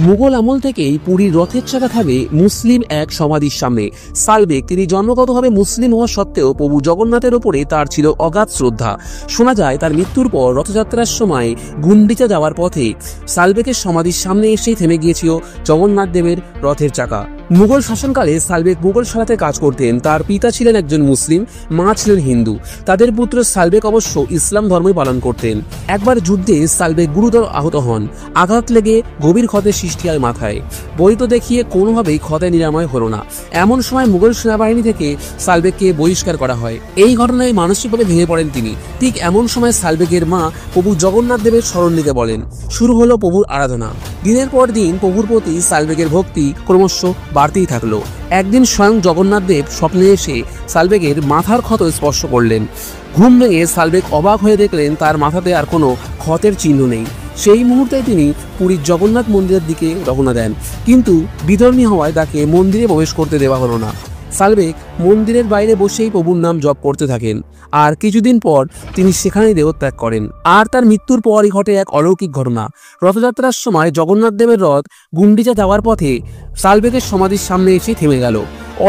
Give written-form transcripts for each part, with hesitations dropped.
মুঘল আমল থেকেই পুরীর রথের চাকা থাকে মুসলিম এক সমাধির সামনে। সালবেগ তিনি জন্মগতভাবে মুসলিম হওয়া সত্ত্বেও প্রভু জগন্নাথের ওপরে তার ছিল অগাধ শ্রদ্ধা। শোনা যায় তার মৃত্যুর পর রথযাত্রার সময় গুন্ডিচা যাওয়ার পথে সালবেগের সমাধির সামনে এসেই থেমে গিয়েছিল জগন্নাথ দেবের রথের চাকা। মুঘল শাসনকালে সালবেগ মুঘল সালাতে কাজ করতেন। তার পিতা ছিলেন একজন মুসলিম, মা ছিলেন হিন্দু। তাদের পুত্র সালবেগ অবশ্য ইসলাম ধর্মই পালন করতেন। একবার যুদ্ধে সালবেগ গুরুতর আহত হন। আঘাত লেগে গভীর ক্ষতের সৃষ্টি হয় মাথায়। বৈদ্য দেখিয়ে কোনোভাবেই ক্ষতে নিরাময় হলো না। এমন সময় মুঘল সেনাবাহিনী থেকে সালবেগকে বহিষ্কার করা হয়। এই ঘটনায় মানসিকভাবে ভেঙে পড়েন তিনি। ঠিক এমন সময় সালবেগের মা প্রভু জগন্নাথ দেবের শরণ নিতে বলেন। শুরু হলো প্রভুর আরাধনা। দিনের পর দিন প্রভুর প্রতি সালবেগের ভক্তি ক্রমশ বাড়তেই থাকলো। একদিন স্বয়ং জগন্নাথ দেব স্বপ্নে এসে সালবেগের মাথার ক্ষত স্পর্শ করলেন। ঘুম ভেঙে সালবেগ অবাক হয়ে দেখলেন তার মাথাতে আর কোনো ক্ষতের চিহ্ন নেই। সেই মুহূর্তে তিনি পুরীর জগন্নাথ মন্দিরের দিকে রওনা দেন, কিন্তু বিধর্মী হওয়ায় তাকে মন্দিরে প্রবেশ করতে দেওয়া হলো না। সালবেগ মন্দিরের বাইরে বসেই প্রভুর নাম জপ করতে থাকেন। আর কিছুদিন পর তিনি সেখানেই দেহত্যাগ করেন। আর তার মৃত্যুর পরই ঘটে এক অলৌকিক ঘটনা। রথযাত্রার সময় জগন্নাথ দেবের রথ গুন্ডিচা যাওয়ার পথে সালবেগের সমাধির সামনে এসে থেমে গেল।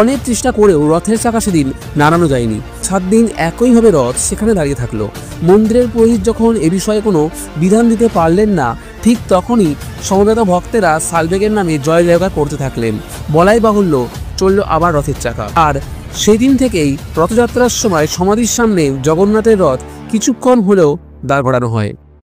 অনেক চেষ্টা করেও রথের চাকা সেদিন নাড়ানো যায়নি। 7 দিন একইভাবে রথ সেখানে দাঁড়িয়ে থাকলো। মন্দিরের পুরোহিত যখন এ বিষয়ে কোনো বিধান দিতে পারলেন না, ঠিক তখনই সমবেত ভক্তেরা সালবেগের নামে জয় জয়কার করতে থাকলেন। বলাই বাহুল্য চলল আবার রথের চাকা। আর সেদিন থেকেই রথযাত্রার সময় সমাধির সামনে জগন্নাথের রথ কিছুক্ষণ হলেও দাঁড় করানো হয়।